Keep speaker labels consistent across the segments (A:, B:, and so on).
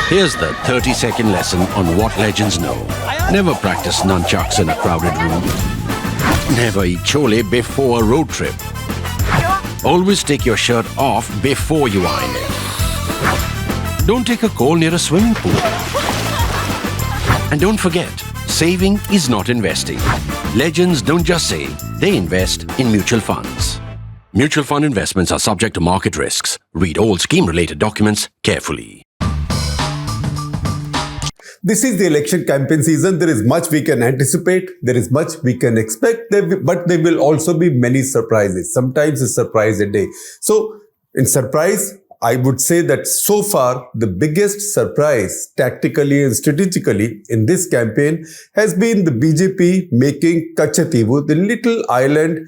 A: Here's the 30-second lesson on what legends know. Never practice nunchucks in a crowded room. Never eat chole before a road trip. Always take your shirt off before you iron it. Don't take a call near a swimming pool. And don't forget, saving is not investing. Legends don't just save, they invest in mutual funds. Mutual fund investments are subject to market risks. Read all scheme-related documents carefully.
B: This is the election campaign season. There is much we can anticipate. There is much we can expect. But there will also be many surprises. Sometimes a surprise a day. So in surprise, I would say that so far, the biggest surprise tactically and strategically in this campaign has been the BJP making Katchatheevu, the little island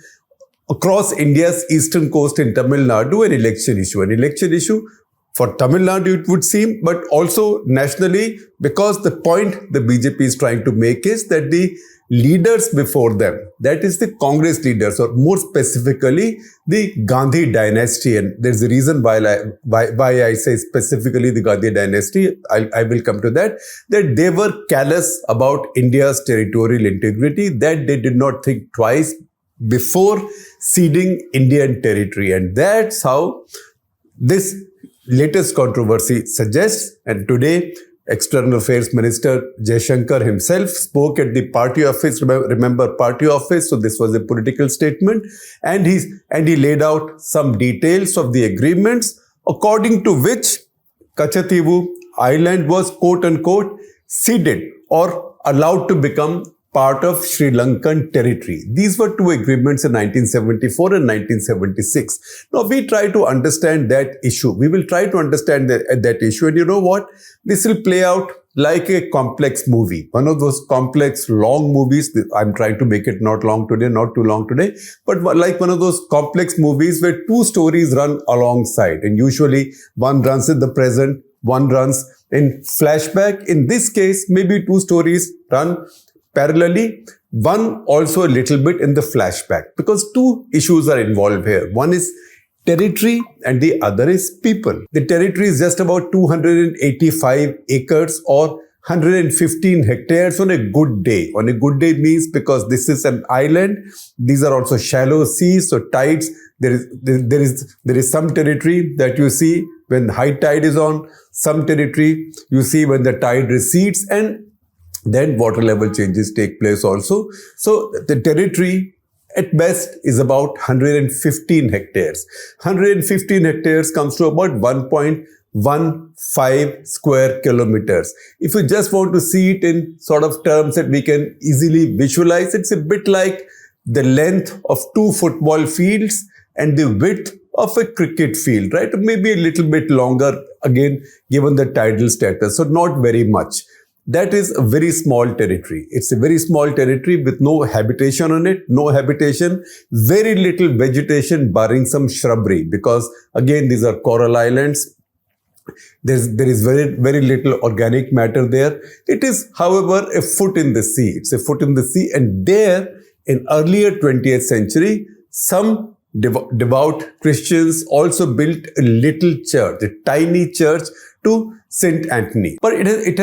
B: across India's eastern coast in Tamil Nadu, an election issue. An election issue for Tamil Nadu, it would seem, but also nationally, because the point the BJP is trying to make is that the leaders before them, that is the Congress leaders, or more specifically, the Gandhi dynasty. And there's a reason why I say specifically the Gandhi dynasty. I will come to that they were callous about India's territorial integrity, that they did not think twice before ceding Indian territory. And that's how this latest controversy suggests. And today, External Affairs Minister Jaishankar himself spoke at the party office. Remember party office. So this was a political statement, and he laid out some details of the agreements according to which Katchatheevu Island was quote unquote ceded or allowed to become part of Sri Lankan territory. These were two agreements in 1974 and 1976. Now we try to understand that issue. We will try to understand that issue. And you know what? This will play out like a complex movie. One of those complex, long movies. I'm trying to make it not long today, not too long today, but like one of those complex movies where two stories run alongside. And usually one runs in the present, one runs in flashback. In this case, maybe two stories run parallelly, one also a little bit in the flashback, because two issues are involved here. One is territory and the other is people. The territory is just about 285 acres or 115 hectares on a good day. On a good day means because this is an island, these are also shallow seas, so tides, there is some territory that you see when high tide is on, some territory you see when the tide recedes, and then water level changes take place also. So the territory at best is about 115 hectares. 115 hectares comes to about 1.15 square kilometers. If you just want to see it in sort of terms that we can easily visualize, it's a bit like the length of 2 football fields and the width of a cricket field, right? Maybe a little bit longer, again, given the tidal status. So not very much. That is a very small territory. It's a very small territory with no habitation on it, very little vegetation barring some shrubbery, because again, these are coral islands. There is very, very little organic matter there. It is, however, a foot in the sea. It's a foot in the sea. And there, in earlier 20th century, some devout Christians also built a little church, a tiny church to Saint Anthony. But it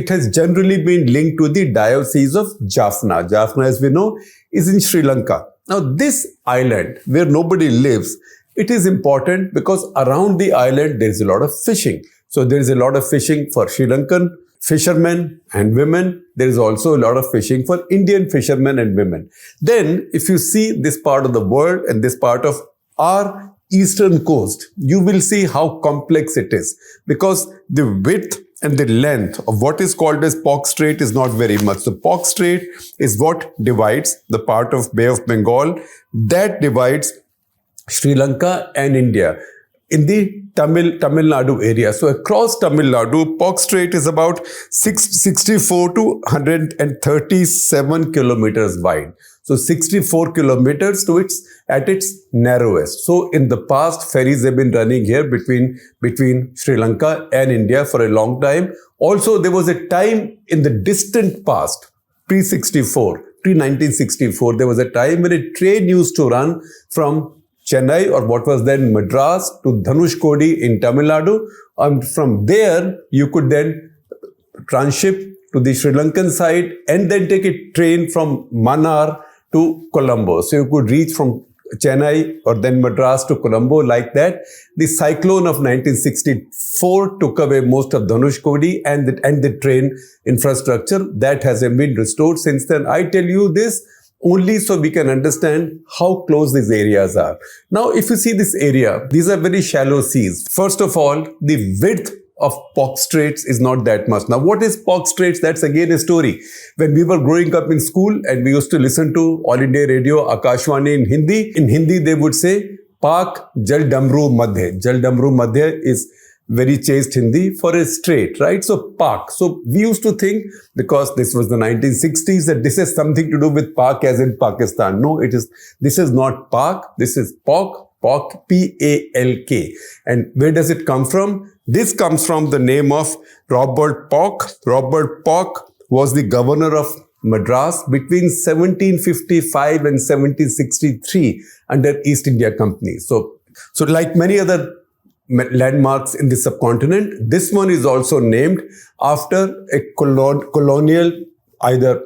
B: has generally been linked to the diocese of Jaffna. Jaffna, as we know, is in Sri Lanka. Now, this island where nobody lives, it is important because around the island there is a lot of fishing. So there is a lot of fishing for Sri Lankan fishermen and women. There is also a lot of fishing for Indian fishermen and women. Then, if you see this part of the world and this part of our eastern coast, you will see how complex it is, because the width and the length of what is called as Palk Strait is not very much. So Palk Strait is what divides the part of Bay of Bengal that divides Sri Lanka and India in the Tamil Nadu area. So across Tamil Nadu, Palk Strait is about 64 to 137 kilometers wide. So 64 kilometers to at its narrowest. So in the past, ferries have been running here between Sri Lanka and India for a long time. Also, there was a time in the distant past, pre-1964, there was a time when a train used to run from Chennai, or what was then Madras, to Dhanushkodi in Tamil Nadu, From there, you could then transship to the Sri Lankan side and then take a train from Mannar to Colombo. So you could reach from Chennai or then Madras to Colombo like that. The cyclone of 1964 took away most of Dhanushkodi and the train infrastructure. That hasn't been restored since then. I tell you this only so we can understand how close these areas are. Now, if you see this area, these are very shallow seas. First of all, the width of Palk Straits is not that much. Now, what is Palk Straits? That's again a story. When we were growing up in school and we used to listen to All India Radio, Akashwani in Hindi they would say, Palk Jal Damru Madhya. Jal Damru Madhya is very chaste Hindi for a strait, right? So Palk. So we used to think, because this was the 1960s, that this has something to do with Palk as in Pakistan. No, this is not Palk. This is Palk. Palk, P-A-L-K. And where does it come from? This comes from the name of Robert Palk. Robert Palk was the governor of Madras between 1755 and 1763 under East India Company. So like many other landmarks in the subcontinent, this one is also named after a colonial either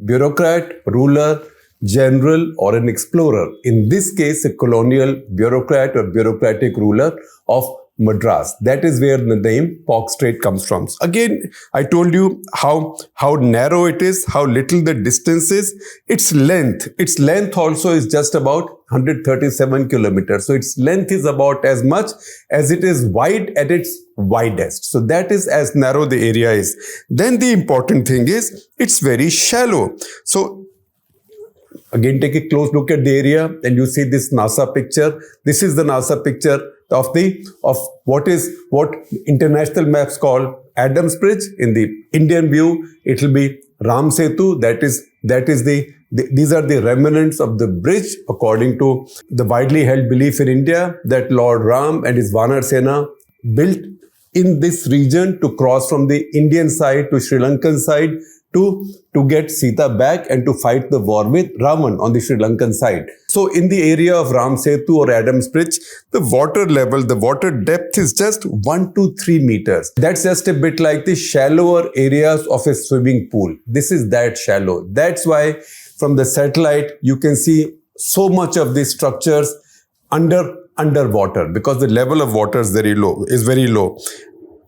B: bureaucrat, ruler, general or an explorer. In this case, a colonial bureaucrat or bureaucratic ruler of Madras. That is where the name Palk Strait comes from. Again, I told you how narrow it is, how little the distance is. Its length also is just about 137 kilometers. So its length is about as much as it is wide at its widest. So that is as narrow the area is. Then the important thing is it's very shallow. So again, take a close look at the area and you see this NASA picture. This is the NASA picture of what international maps call Adams Bridge. In the Indian view, it will be Ram Setu. These are the remnants of the bridge according to the widely held belief in India that Lord Ram and his Vanar Sena built in this region to cross from the Indian side to Sri Lankan side to get Sita back and to fight the war with Ravan on the Sri Lankan side. So in the area of Ram Setu or Adams Bridge, the water level, the water depth is just 1 to 3 meters. That's just a bit like the shallower areas of a swimming pool. This is that shallow. That's why from the satellite, you can see so much of these structures underwater because the level of water is very low.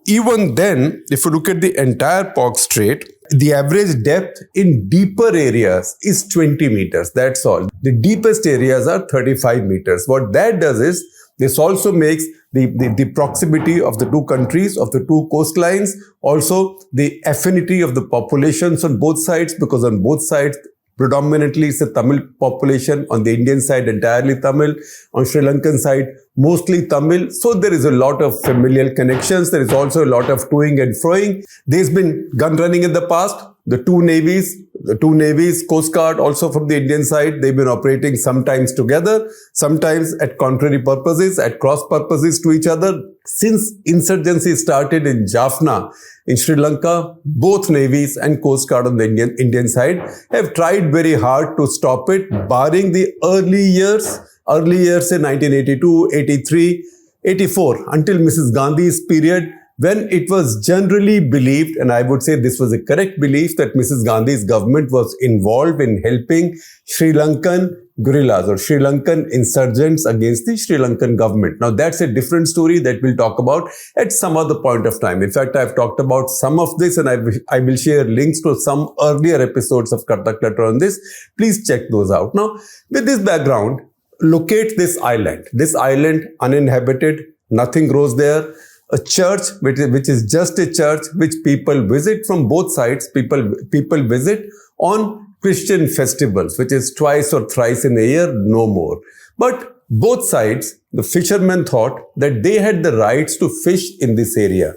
B: Even then, if you look at the entire Palk Strait, the average depth in deeper areas is 20 meters. That's all. The deepest areas are 35 meters. What that does is, this also makes the proximity of the two countries, of the two coastlines, also the affinity of the populations on both sides, because on both sides, predominantly it's a Tamil population. On the Indian side, entirely Tamil. On Sri Lankan side, mostly Tamil. So there is a lot of familial connections. There is also a lot of toing and froing. There's been gun running in the past. The two navies, Coast Guard also from the Indian side, they've been operating sometimes together, sometimes at contrary purposes, at cross purposes to each other. Since insurgency started in Jaffna, in Sri Lanka, both navies and Coast Guard on the Indian side have tried very hard to stop it, barring the early years in 1982, 83, 84, until Mrs. Gandhi's period, when it was generally believed, and I would say this was a correct belief, that Mrs. Gandhi's government was involved in helping Sri Lankan guerrillas or Sri Lankan insurgents against the Sri Lankan government. Now, that's a different story that we'll talk about at some other point of time. In fact, I've talked about some of this and I will share links to some earlier episodes of Clutter on this. Please check those out. Now, with this background, locate this island. This island, uninhabited, nothing grows there. A church, which is just a church, which people visit from both sides. People visit on Christian festivals, which is twice or thrice in a year, no more. But both sides, the fishermen thought that they had the rights to fish in this area.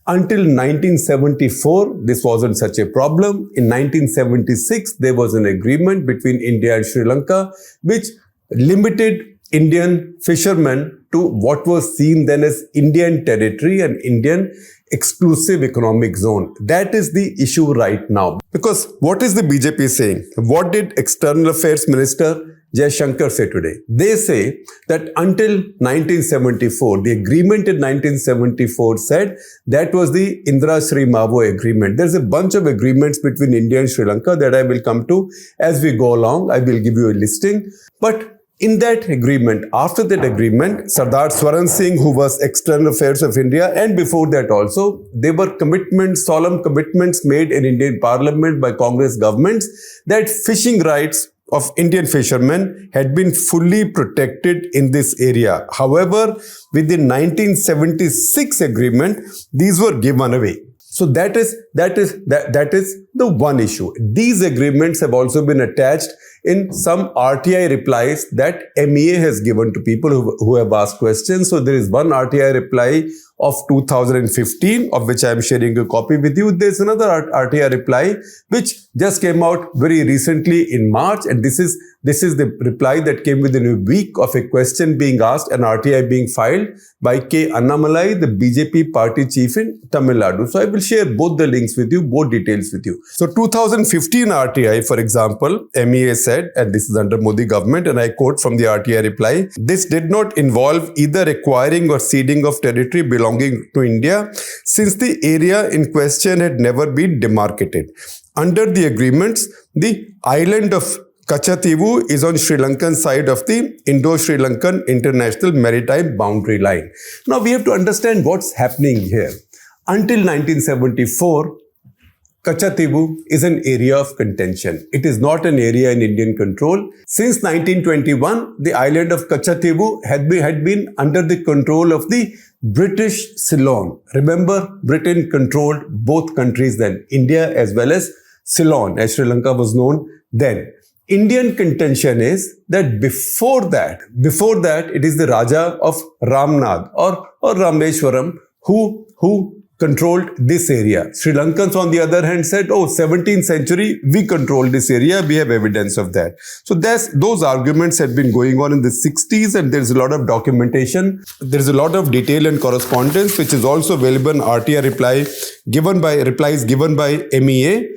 B: Until 1974, this wasn't such a problem. In 1976, there was an agreement between India and Sri Lanka, which limited Indian fishermen to what was seen then as Indian territory and Indian exclusive economic zone. That is the issue right now. Because what is the BJP saying? What did External Affairs Minister Shankar say today? They say that until 1974, the agreement in 1974 said that was the Indira Sirimavo agreement. There's a bunch of agreements between India and Sri Lanka that I will come to as we go along. I will give you a listing. But in that agreement, after that agreement, Sardar Swaran Singh, who was External Affairs of India, and before that also, there were commitments, solemn commitments made in Indian Parliament by Congress governments that fishing rights of Indian fishermen had been fully protected in this area. However, with the 1976 agreement, these were given away. So that is the one issue. These agreements have also been attached in some RTI replies that MEA has given to people who have asked questions. So there is one RTI reply of 2015, of which I am sharing a copy with you. There's another RTI reply which just came out very recently in March, and this is the reply that came within a week of a question being asked and RTI being filed by K. Annamalai, the BJP party chief in Tamil Nadu. So I will share both the links with you, both details with you. So 2015 RTI, for example, MEA said, and this is under Modi government, and I quote from the RTI reply, "This did not involve either acquiring or ceding of territory belonging to India, since the area in question had never been demarcated. Under the agreements, the island of Katchatheevu is on Sri Lankan side of the Indo-Sri Lankan international maritime boundary line." Now we have to understand what's happening here. Until 1974, Katchatheevu is an area of contention. It is not an area in Indian control. Since 1921, the island of Katchatheevu had been under the control of the British Ceylon. Remember, Britain controlled both countries then, India as well as Ceylon, as Sri Lanka was known then. Indian contention is that before that, it is the Raja of Ramnad or Rameshwaram who controlled this area. Sri Lankans, on the other hand, said, oh, 17th century, we controlled this area. We have evidence of that. So those arguments had been going on in the 60s, and there's a lot of documentation. There's a lot of detail and correspondence, which is also available in RTI replies given by MEA.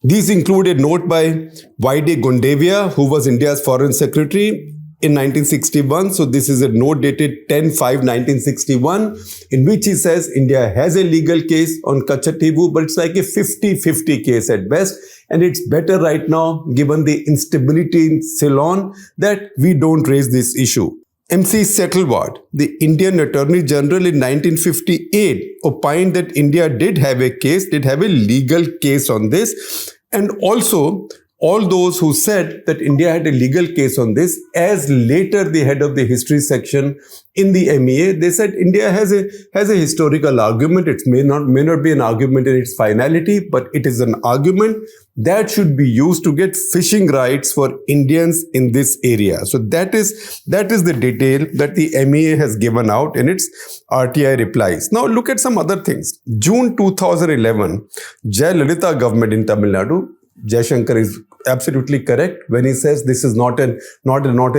B: These include a note by Y.D. Gondavia, who was India's foreign secretary in 1961. So this is a note dated 10/5/1961, in which he says India has a legal case on Katchatheevu, but it's like a 50-50 case at best. And it's better right now, given the instability in Ceylon, that we don't raise this issue. M.C. Settleward, the Indian Attorney General in 1958, opined that India did have a legal case on this. And also, all those who said that India had a legal case on this, as later the head of the history section in the MEA, they said India has a historical argument. It may not be an argument in its finality, but it is an argument that should be used to get fishing rights for Indians in this area. So that is the detail that the MEA has given out in its RTI replies. Now look at some other things. June 2011, Jayalalitha government in Tamil Nadu, Shankar is absolutely correct when he says this is not an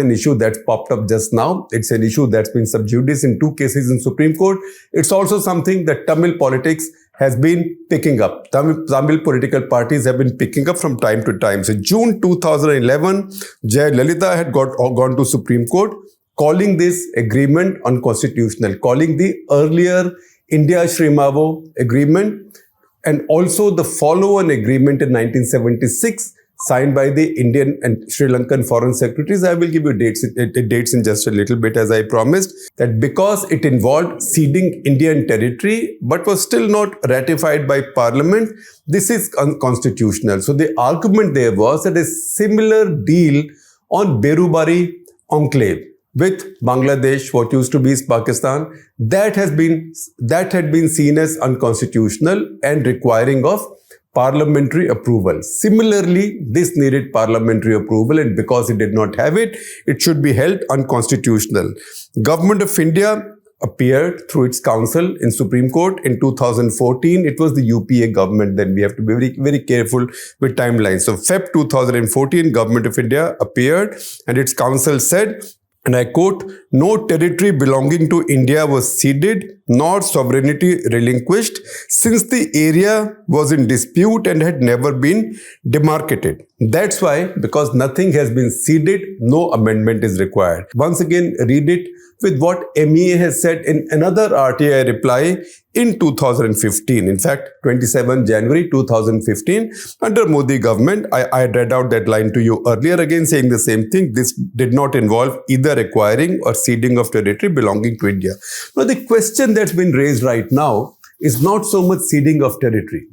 B: issue that's popped up just now. It's an issue that's been sub judice in 2 cases in Supreme Court. It's also something that Tamil politics has been picking up. Tamil political parties have been picking up from time to time. So June 2011, Jayalalitha had gone to Supreme Court, calling this agreement unconstitutional, calling the earlier India-Srimavo agreement and also the follow-on agreement in 1976 signed by the Indian and Sri Lankan foreign secretaries. I will give you dates in just a little bit, as I promised, that because it involved ceding Indian territory but was still not ratified by Parliament, this is unconstitutional. So the argument there was that a similar deal on Berubari enclave with Bangladesh, what used to be Pakistan, that had been seen as unconstitutional and requiring of parliamentary approval. Similarly, this needed parliamentary approval, and because it did not have it, it should be held unconstitutional. Government of India appeared through its counsel in Supreme Court in 2014. It was the UPA government. Then we have to be very, very careful with timelines. So Feb 2014, Government of India appeared and its counsel said, and I quote, "No territory belonging to India was ceded nor sovereignty relinquished, since the area was in dispute and had never been demarcated. That's why, because nothing has been ceded, no amendment is required. Once again, read it with what MEA has said in another RTI reply in 2015. In fact, 27 January 2015, under Modi government, I read out that line to you earlier, again saying the same thing. This did not involve either acquiring or ceding of territory belonging to India. Now, the question that's been raised right now is not so much ceding of territory.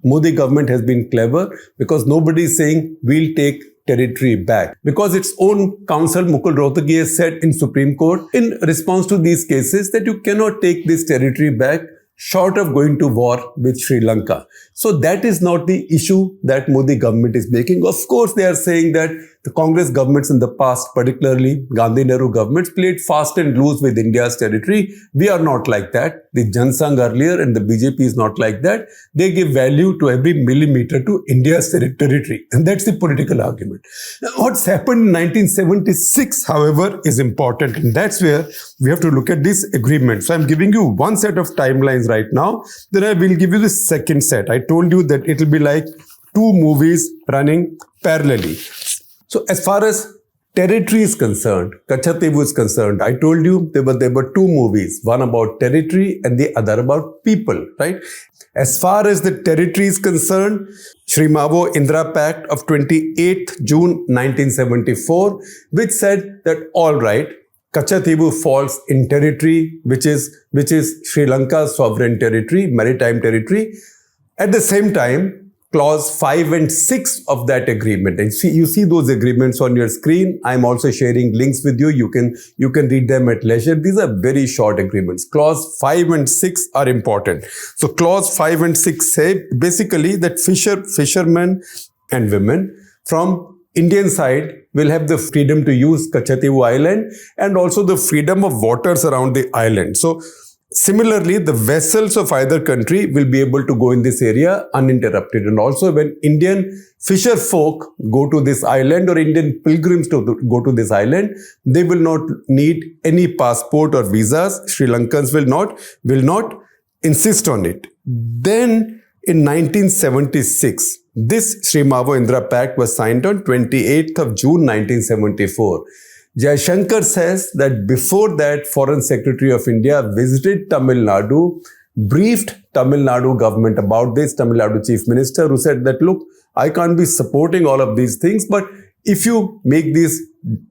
B: Modi government has been clever because nobody is saying we'll take territory back, because its own counsel Mukul Rohtagi has said in Supreme Court in response to these cases that you cannot take this territory back short of going to war with Sri Lanka. So that is not the issue that Modi government is making. Of course, they are saying that the Congress governments in the past, particularly Gandhi-Nehru governments, played fast and loose with India's territory. We are not like that. The Jan Sangh earlier and the BJP is not like that. They give value to every millimeter to India's territory. And that's the political argument. Now, what's happened in 1976, however, is important. And that's where we have to look at this agreement. So I'm giving you one set of timelines right now. Then I will give you the second set. I told you that it will be like two movies running parallelly. So as far as territory is concerned, Katchatheevu is concerned, I told you there were two movies, one about territory and the other about people, right? As far as the territory is concerned, Sirimavo-Indira Pact of 28th June 1974, which said that all right, Katchatheevu falls in territory, which is Sri Lanka's sovereign territory, maritime territory. At the same time, Clause 5 and 6 of that agreement. And you see those agreements on your screen. I'm also sharing links with you. You can read them at leisure. These are very short agreements. Clause 5 and 6 are important. So Clause 5 and 6 say basically that fishermen and women from Indian side will have the freedom to use Katchatheevu Island and also the freedom of waters around the island. So similarly, the vessels of either country will be able to go in this area uninterrupted. And also when Indian fisher folk go to this island or Indian pilgrims to go to this island, they will not need any passport or visas. Sri Lankans will not insist on it. Then in 1976, this Sirimavo-Indira Pact was signed on 28th of June 1974. Jaishankar says that before that, Foreign Secretary of India visited Tamil Nadu, briefed Tamil Nadu government about this, Tamil Nadu Chief Minister, who said that, look, I can't be supporting all of these things, but if you make these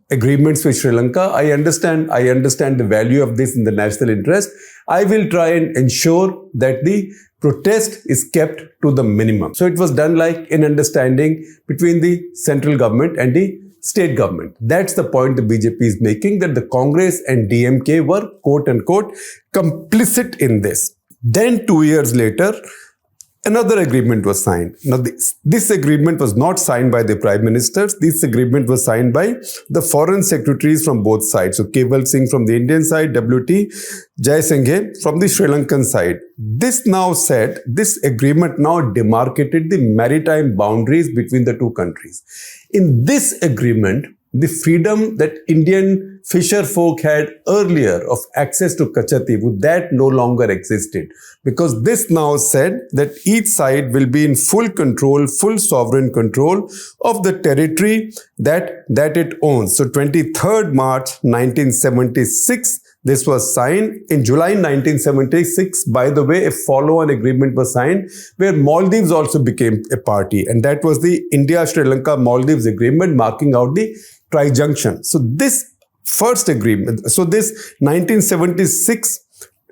B: agreements with Sri Lanka, I understand the value of this in the national interest. I will try and ensure that the protest is kept to the minimum. So it was done like an understanding between the central government and the state government. That's the point the BJP is making, that the Congress and DMK were, quote unquote, complicit in this. Then 2 years later, another agreement was signed. Now, this agreement was not signed by the prime ministers. This agreement was signed by the foreign secretaries from both sides. So, Keval Singh from the Indian side, WT Jaisinghe from the Sri Lankan side. This agreement now demarcated the maritime boundaries between the two countries. In this agreement, the freedom that Indian fisher folk had earlier of access to Katchatheevu, that no longer existed, because this now said that each side will be in full control, full sovereign control of the territory that it owns. So 23rd March 1976, this was signed. In July 1976, by the way, a follow-on agreement was signed where Maldives also became a party. And that was the India-Sri Lanka-Maldives agreement, marking out the tri-junction. So this first agreement, so this 1976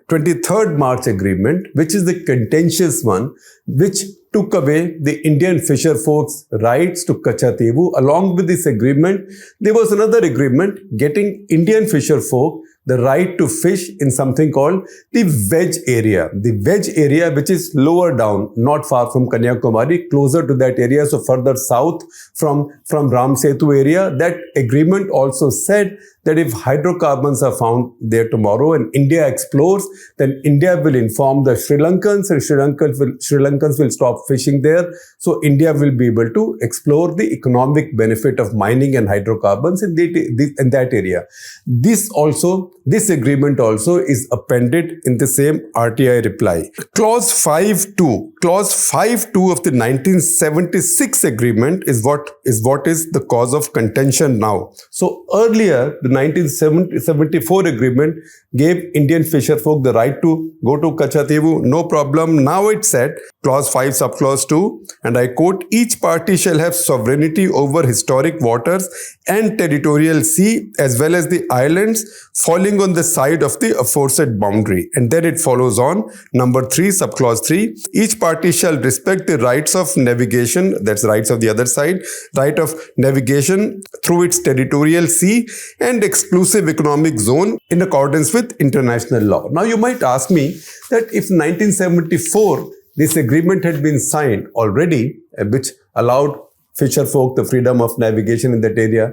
B: 23rd March agreement, which is the contentious one, which took away the Indian fisher folks' rights to Katchatheevu. Along with this agreement, there was another agreement getting Indian fisher folk the right to fish in something called the wedge area. The wedge area, which is lower down, not far from Kanyakumari, closer to that area, so further south from Ram Setu area. That agreement also said that if hydrocarbons are found there tomorrow and India explores, then India will inform the Sri Lankans and Sri Lankans will stop fishing there. So India will be able to explore the economic benefit of mining and hydrocarbons in that area. This agreement also is appended in the same RTI reply. Clause 5.2. Clause 5.2 of the 1976 agreement is what is the cause of contention now. So earlier, the 1974 agreement gave Indian fisherfolk the right to go to Katchatheevu, no problem. Now it said, clause 5 subclause 2, and I quote, each party shall have sovereignty over historic waters and territorial sea as well as the islands falling on the side of the aforesaid boundary. And then it follows on, number 3, subclause 3, each party shall respect the rights of navigation, that's rights of the other side, right of navigation through its territorial sea and exclusive economic zone in accordance with international law. Now you might ask me that if 1974 this agreement had been signed already, which allowed fisherfolk the freedom of navigation in that area,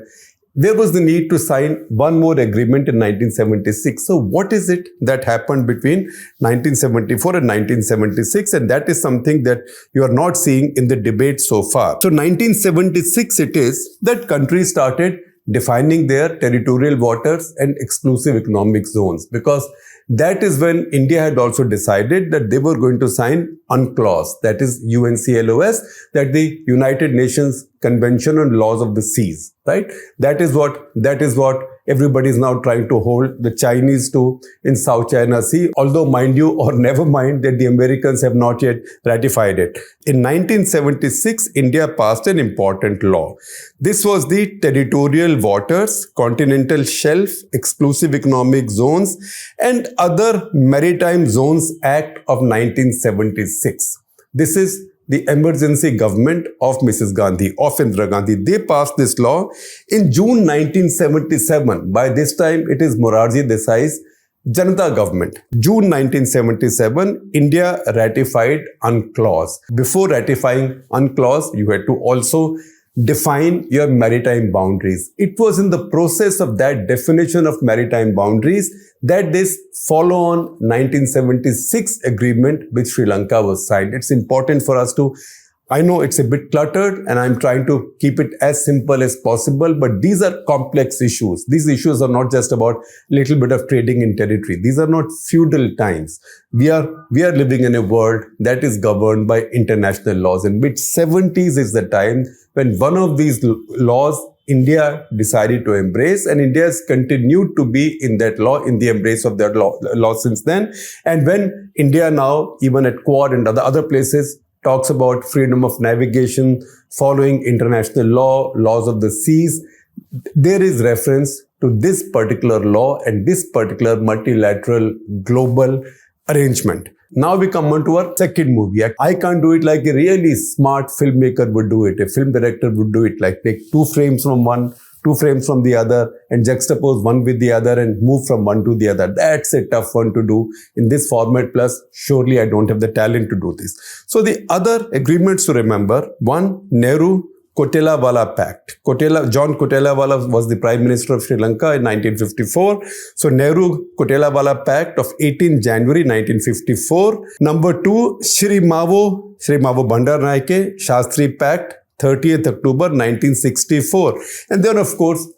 B: there was the need to sign one more agreement in 1976. So what is it that happened between 1974 and 1976? And that is something that you are not seeing in the debate so far. So 1976 it is that countries started defining their territorial waters and exclusive economic zones, because that is when India had also decided that they were going to sign UNCLOS, that is UNCLOS, that the United Nations Convention on Laws of the Seas, right? That is what everybody is now trying to hold the Chinese to in South China Sea, although mind you, or never mind that the Americans have not yet ratified it. In 1976, India passed an important law. This was the Territorial Waters, Continental Shelf, Exclusive Economic Zones and Other Maritime Zones Act of 1976. This is the emergency government of Mrs. Gandhi, of Indira Gandhi. They passed this law in June 1977. By this time, it is Morarji Desai's Janata government. June 1977, India ratified UNCLOS. Before ratifying UNCLOS, you had to also define your maritime boundaries. It was in the process of that definition of maritime boundaries that this follow-on 1976 agreement with Sri Lanka was signed. It's important for us to, I know it's a bit cluttered and I'm trying to keep it as simple as possible, but these are complex issues. These issues are not just about little bit of trading in territory. These are not feudal times. We are living in a world that is governed by international laws. In mid-70s is the time when one of these laws India decided to embrace, and India has continued to be in that law, in the embrace of that law since then. And when India now, even at Quad and other places, talks about freedom of navigation, following international law, laws of the seas, there is reference to this particular law and this particular multilateral global arrangement. Now we come on to our second movie. I can't do it like a really smart filmmaker would do it. A film director would do it, like take 2 frames from one, 2 frames from the other and juxtapose one with the other and move from one to the other. That's a tough one to do in this format. Plus, surely I don't have the talent to do this. So the other agreements to remember, one, Nehru-Kotelawala Pact. John Kotelawala was the Prime Minister of Sri Lanka in 1954. So Nehru-Kotelawala Pact of 18 January 1954. Number 2, Sirimavo-Indira Shastri Pact, 30th October 1964. And then, of course,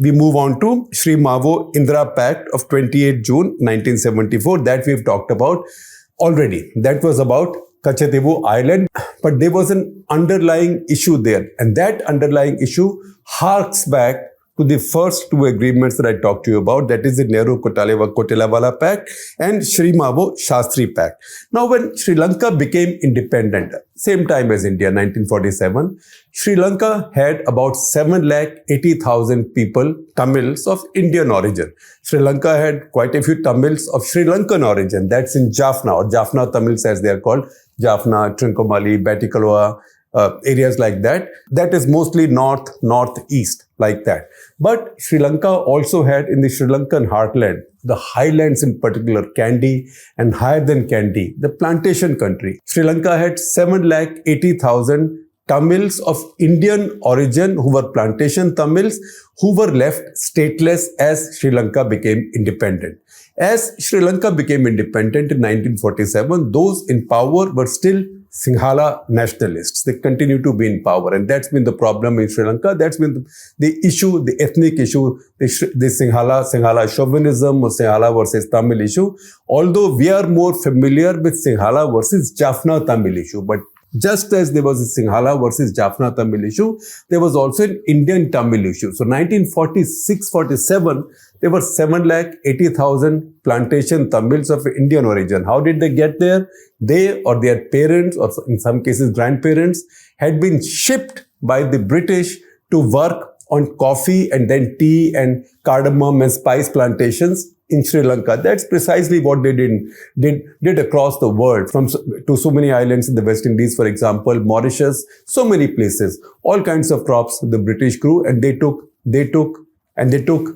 B: we move on to Sirimavo-Indira Pact of 28 June 1974 that we've talked about already. That was about Katchatheevu Island, but there was an underlying issue there. And that underlying issue harks back to the first 2 agreements that I talked to you about, that is the Nehru-Kotelawala Pact and Sirimavo-Shastri Pact. Now, when Sri Lanka became independent, same time as India, 1947, Sri Lanka had about 780,000 people, Tamils of Indian origin. Sri Lanka had quite a few Tamils of Sri Lankan origin. That's in Jaffna, or Jaffna Tamils as they are called, Jaffna, Trincomalee, Batticaloa, areas like that. That is mostly northeast, like that. But Sri Lanka also had in the Sri Lankan heartland, the highlands in particular, Kandy, and higher than Kandy, the plantation country. Sri Lanka had 780,000 Tamils of Indian origin who were plantation Tamils who were left stateless as Sri Lanka became independent. As Sri Lanka became independent in 1947, those in power were still Sinhala nationalists. They continue to be in power, and that's been the problem in Sri Lanka. That's been the issue, the ethnic issue, the Sinhala chauvinism or Sinhala versus Tamil issue. Although we are more familiar with Sinhala versus Jaffna Tamil issue, but just as there was a Sinhala versus Jaffna Tamil issue, there was also an Indian Tamil issue. So 1946-47, there were 780,000 plantation Tamils of Indian origin. How did they get there? They or their parents, or in some cases grandparents, had been shipped by the British to work on coffee and then tea and cardamom and spice plantations in Sri Lanka. That's precisely what they did across the world, to so many islands in the West Indies, for example, Mauritius, so many places, all kinds of crops the British grew, and they took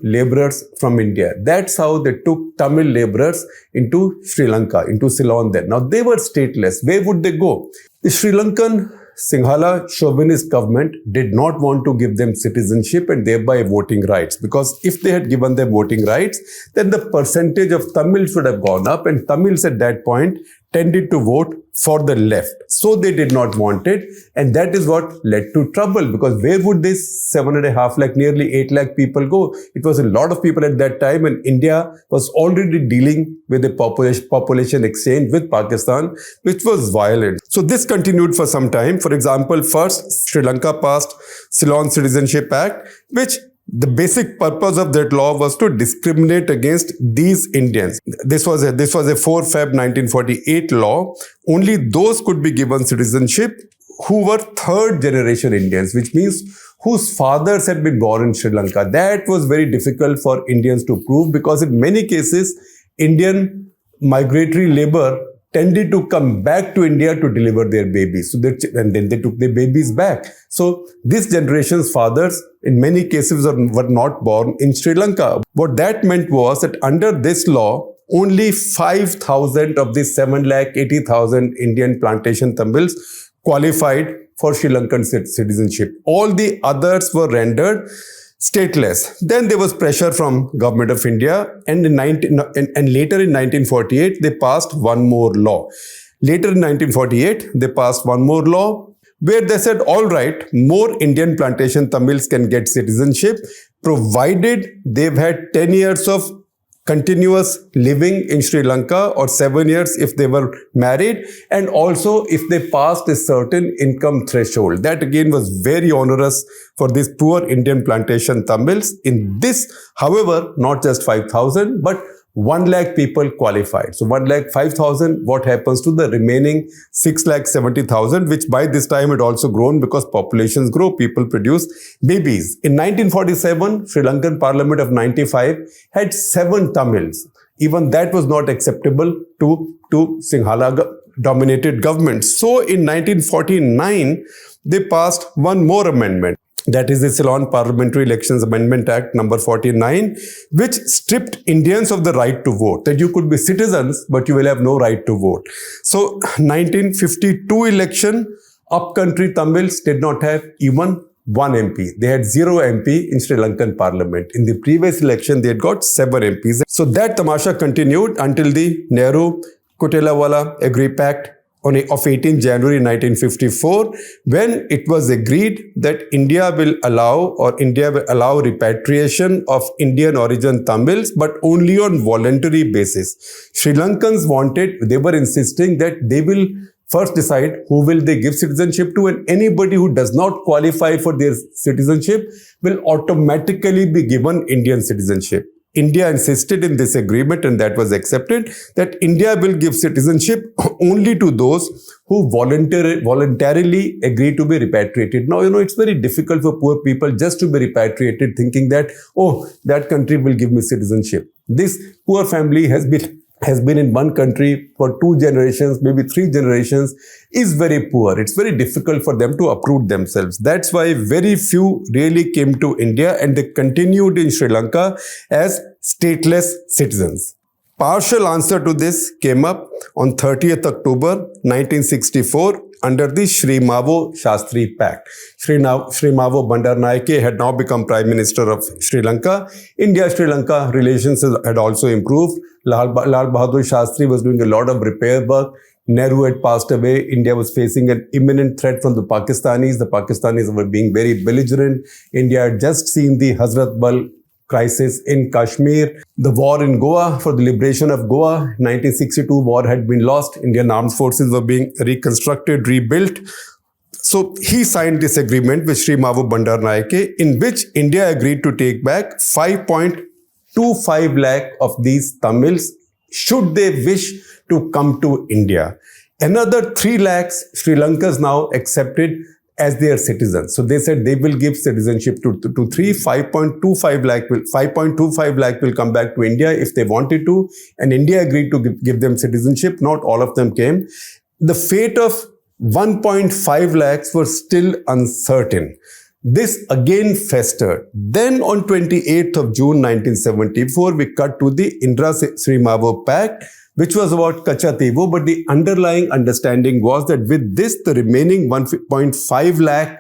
B: laborers from India. That's how they took Tamil laborers into Sri Lanka, into Ceylon then. Now they were stateless. Where would they go? The Sri Lankan Sinhala chauvinist government did not want to give them citizenship and thereby voting rights, because if they had given them voting rights, then the percentage of Tamils would have gone up, and Tamils at that point tended to vote for the left. So they did not want it, and that is what led to trouble, because where would this 7.5 lakh, nearly 8 lakh people go? It was a lot of people at that time, and India was already dealing with a population exchange with Pakistan, which was violent. So this continued for some time. For example, first Sri Lanka passed Ceylon Citizenship Act, which the basic purpose of that law was to discriminate against these Indians. This was a 4 Feb 1948 law. Only those could be given citizenship who were third generation Indians, which means whose fathers had been born in Sri Lanka. That was very difficult for Indians to prove, because in many cases, Indian migratory labor tended to come back to India to deliver their babies. And then they took their babies back. So this generation's fathers, in many cases, were not born in Sri Lanka. What that meant was that under this law, only 5,000 of the 780,000 Indian plantation Tamils qualified for Sri Lankan citizenship. All the others were rendered stateless. Then there was pressure from Government of India, and later in 1948 they passed one more law. Later in 1948 they passed one more law where they said, all right, more Indian plantation Tamils can get citizenship provided they've had 10 years of continuous living in Sri Lanka, or 7 years if they were married, and also if they passed a certain income threshold. That again was very onerous for these poor Indian plantation Tamils. In this, however, not just 5,000, but 1 lakh people qualified. So 1 lakh 5,000, what happens to the remaining 6 lakh 70,000, which by this time had also grown because populations grow, people produce babies. In 1947, Sri Lankan Parliament of 95 had 7 Tamils. Even that was not acceptable to Sinhala dominated governments. So in 1949, they passed one more amendment. That is the Ceylon Parliamentary Elections Amendment Act number 49, which stripped Indians of the right to vote. That you could be citizens, but you will have no right to vote. So 1952 election, upcountry Tamils did not have even one MP. They had 0 MP in Sri Lankan Parliament. In the previous election, they had got 7 MPs. So that tamasha continued until the Nehru-Kotelawala Agree Pact of 18 January 1954, when it was agreed that India will allow repatriation of Indian origin Tamils, but only on voluntary basis. Sri Lankans they were insisting that they will first decide who will they give citizenship to, and anybody who does not qualify for their citizenship will automatically be given Indian citizenship. India insisted in this agreement, and that was accepted, that India will give citizenship only to those who voluntarily agree to be repatriated. Now, it's very difficult for poor people just to be repatriated, thinking that, oh, that country will give me citizenship. This poor family has been in one country for 2 generations, maybe 3 generations, is very poor. It's very difficult for them to uproot themselves. That's why very few really came to India, and they continued in Sri Lanka as stateless citizens. Partial answer to this came up on 30th October 1964 under the Shastri Pact. Sirimavo Bandaranaike had now become Prime Minister of Sri Lanka. India-Sri Lanka relations had also improved. Lal Bahadur Shastri was doing a lot of repair work. Nehru had passed away, India was facing an imminent threat from the Pakistanis. The Pakistanis were being very belligerent. India had just seen the Hazrat Bal crisis in Kashmir, the war in Goa for the liberation of Goa. 1962 war had been lost. Indian armed forces were being reconstructed, rebuilt. So he signed this agreement with Sirimavo Bandaranaike, in which India agreed to take back 5.25 lakh of these Tamils should they wish to come to India. Another 3 lakhs Sri Lankans now accepted as their citizens. So they said they will give citizenship to 5.25 lakh will come back to India if they wanted to. And India agreed to give them citizenship. Not all of them came. The fate of 1.5 lakhs was still uncertain. This again festered. Then on 28th of June 1974, we cut to the Indira-Sirimavo Pact, which was about Katchatheevu, but the underlying understanding was that with this, the remaining 1.5 lakh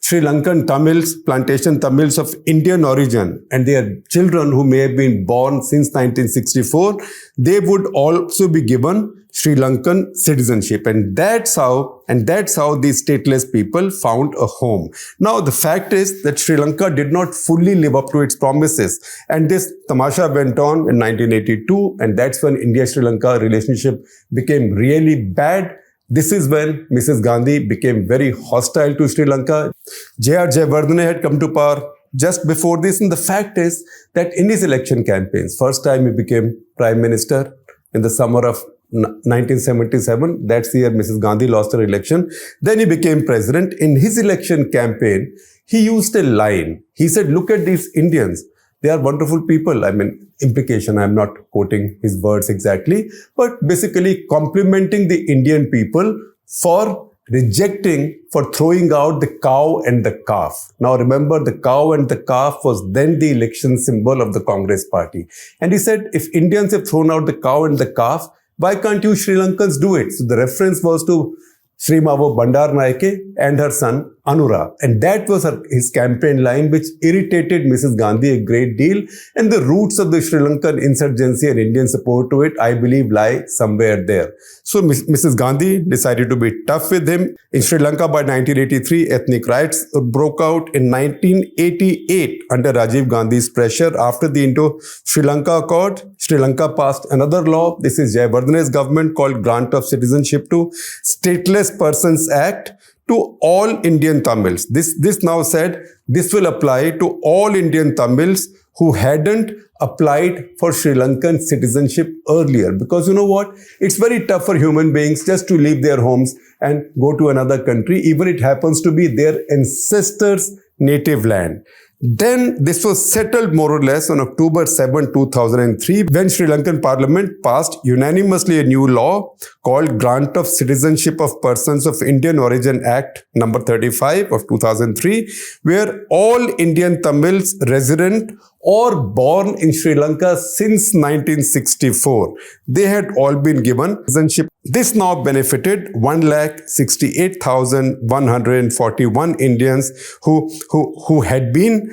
B: Sri Lankan Tamils, plantation Tamils of Indian origin, and their children who may have been born since 1964, they would also be given Sri Lankan citizenship. And that's how these stateless people found a home. Now, the fact is that Sri Lanka did not fully live up to its promises. And this tamasha went on in 1982, and that's when India-Sri Lanka relationship became really bad. This is when Mrs. Gandhi became very hostile to Sri Lanka. J.R. Jayawardene had come to power just before this. And the fact is that in his election campaigns, first time he became Prime Minister in the summer of 1977. That's the year Mrs. Gandhi lost her election. Then he became president. In his election campaign, he used a line. He said, look at these Indians. They are wonderful people. I mean, implication, I'm not quoting his words exactly, but basically complimenting the Indian people for throwing out the cow and the calf. Now remember, the cow and the calf was then the election symbol of the Congress party. And he said, if Indians have thrown out the cow and the calf, why can't you Sri Lankans do it? So the reference was to Sirimavo Bandaranaike and her son Anura. And that was his campaign line, which irritated Mrs. Gandhi a great deal. And the roots of the Sri Lankan insurgency and Indian support to it, I believe, lie somewhere there. So Mrs. Gandhi decided to be tough with him. In Sri Lanka by 1983, ethnic riots broke out. In 1988, under Rajiv Gandhi's pressure, after the Indo-Sri Lanka Accord, Sri Lanka passed another law. This is Jayawardene's government, called Grant of Citizenship to Stateless Persons Act, to all Indian Tamils. This now said, this will apply to all Indian Tamils who hadn't applied for Sri Lankan citizenship earlier. Because you know what? It's very tough for human beings just to leave their homes and go to another country, even it happens to be their ancestors' native land. Then this was settled more or less on October 7, 2003, when Sri Lankan Parliament passed unanimously a new law called Grant of Citizenship of Persons of Indian Origin Act number 35 of 2003, where all Indian Tamils resident or born in Sri Lanka since 1964, they had all been given citizenship. This now benefited 1,68,141 Indians who had been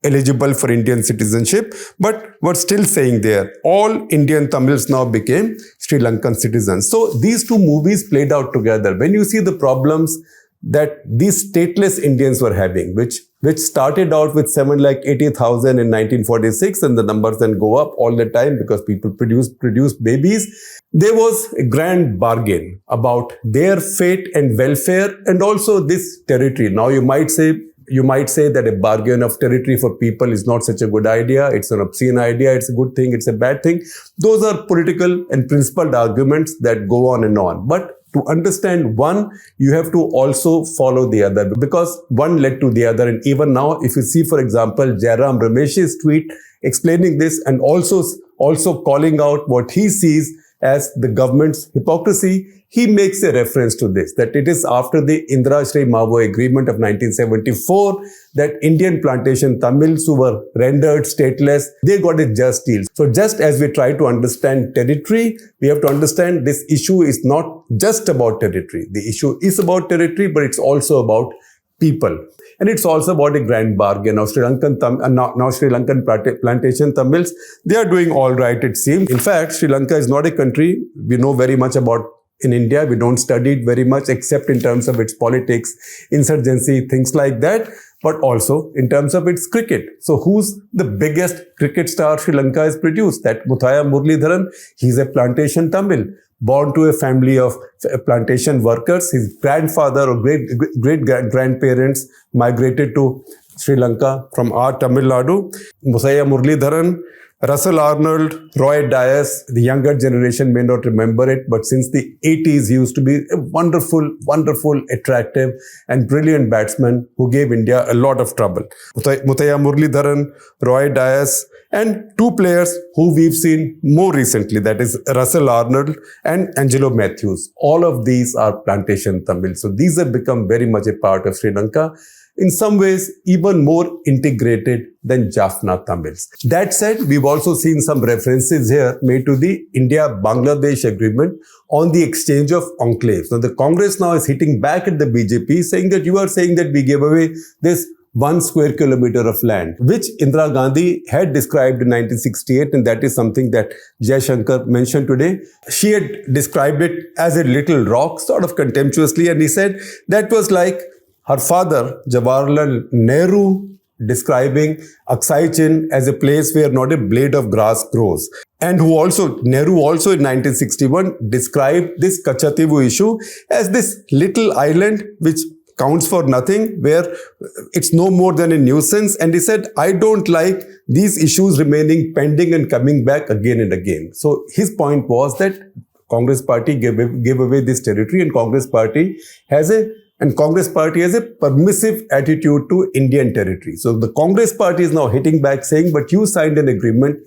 B: eligible for Indian citizenship, but were still staying there. All Indian Tamils now became Sri Lankan citizens. So these two movies played out together. When you see the problems that these stateless Indians were having, which started out with 780,000 in 1946, and the numbers then go up all the time because people produce babies. There was a grand bargain about their fate and welfare, and also this territory. Now you might say that a bargain of territory for people is not such a good idea. It's an obscene idea. It's a good thing. It's a bad thing. Those are political and principled arguments that go on and on. But to understand one, you have to also follow the other, because one led to the other. And even now, if you see, for example, Jairam Ramesh's tweet explaining this and also calling out what he sees as the government's hypocrisy, he makes a reference to this, that it is after the Indira-Sirimavo agreement of 1974 that Indian plantation Tamils who were rendered stateless, they got a just deal. So just as we try to understand territory, we have to understand this issue is not just about territory. The issue is about territory, but it's also about people. And it's also about a grand bargain. Now Sri Lankan plantation Tamils, they are doing all right, it seems. In fact, Sri Lanka is not a country we know very much about. In India, we don't study it very much except in terms of its politics, insurgency, things like that, but also in terms of its cricket. So who's the biggest cricket star Sri Lanka has produced? That Muthaiya Muralidharan, he's a plantation Tamil, born to a family of plantation workers. His grandfather or great-grandparents migrated to Sri Lanka from our Tamil Nadu. Muthaiya Muralidharan, Russell Arnold, Roy Dias, the younger generation may not remember it, but since the 80s, he used to be a wonderful, attractive and brilliant batsman who gave India a lot of trouble. Muthaiya Muralidharan, Roy Dias, and two players who we've seen more recently, that is Russell Arnold and Angelo Matthews. All of these are plantation Tamil. So these have become very much a part of Sri Lanka. In some ways, even more integrated than Jaffna Tamils. That said, we've also seen some references here made to the India-Bangladesh agreement on the exchange of enclaves. Now, the Congress now is hitting back at the BJP, saying that you are saying that we gave away this 1 square kilometer of land, which Indira Gandhi had described in 1968, and that is something that Jai Shankar mentioned today. She had described it as a little rock, sort of contemptuously, and he said that was like her father, Jawaharlal Nehru, describing Aksai Chin as a place where not a blade of grass grows. And Nehru also in 1961 described this Katchatheevu issue as this little island which counts for nothing, where it's no more than a nuisance. And he said, I don't like these issues remaining pending and coming back again and again. So his point was that Congress party gave away this territory, and Congress party has a permissive attitude to Indian territory. So the Congress party is now hitting back, saying, but you signed an agreement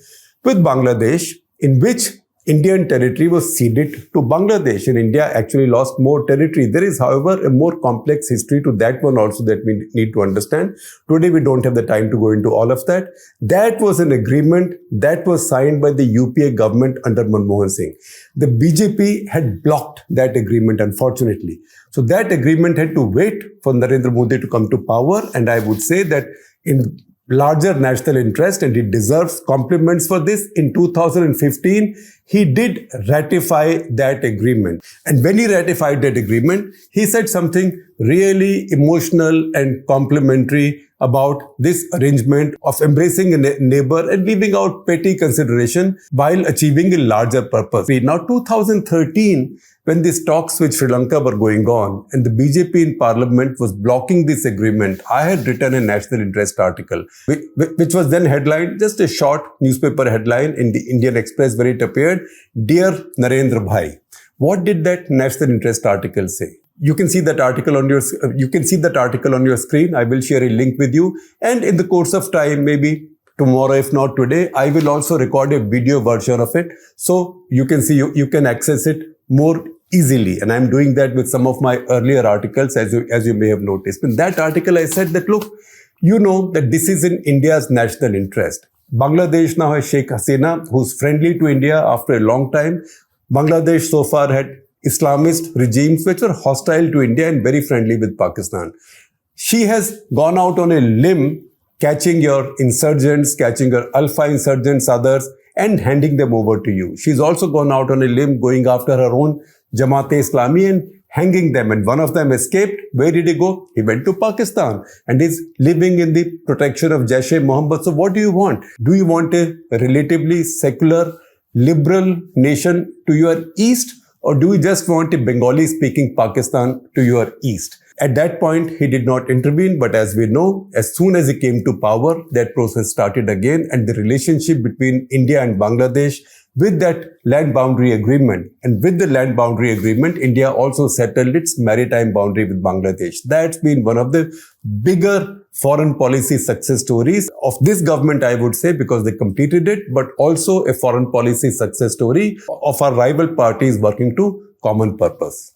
B: with Bangladesh in which Indian territory was ceded to Bangladesh, and India actually lost more territory. There is, however, a more complex history to that one also that we need to understand. Today, we don't have the time to go into all of that. That was an agreement that was signed by the UPA government under Manmohan Singh. The BJP had blocked that agreement, unfortunately. So that agreement had to wait for Narendra Modi to come to power, and I would say that in larger national interest, and he deserves compliments for this. In 2015, he did ratify that agreement. And when he ratified that agreement, he said something really emotional and complimentary about this arrangement of embracing a neighbor and leaving out petty consideration while achieving a larger purpose. Now, 2013, when these talks with Sri Lanka were going on and the BJP in parliament was blocking this agreement, I had written a national interest article, which was then headlined, just a short newspaper headline in the Indian Express where it appeared, Dear Narendra Bhai. What did that national interest article say? You can see that article on your screen. I will share a link with you. And in the course of time, maybe tomorrow, if not today, I will also record a video version of it. So you can see, you can access it more easily. And I'm doing that with some of my earlier articles, as you may have noticed. In that article, I said that, look, you know that this is in India's national interest. Bangladesh now has Sheikh Hasina, who's friendly to India after a long time. Bangladesh so far had Islamist regimes which were hostile to India and very friendly with Pakistan. She has gone out on a limb, catching your insurgents, catching your Alpha insurgents, others, and handing them over to you. She's also gone out on a limb, going after her own Jamaat-e-Islami and hanging them. And one of them escaped. Where did he go? He went to Pakistan and is living in the protection of Jaish-e-Mohammed. So what do you want? Do you want a relatively secular, liberal nation to your east? Or do you just want a Bengali-speaking Pakistan to your east? At that point, he did not intervene. But as we know, as soon as he came to power, that process started again. And the relationship between India and Bangladesh with that land boundary agreement. And with the land boundary agreement, India also settled its maritime boundary with Bangladesh. That's been one of the bigger foreign policy success stories of this government, I would say, because they completed it, but also a foreign policy success story of our rival parties working to common purpose.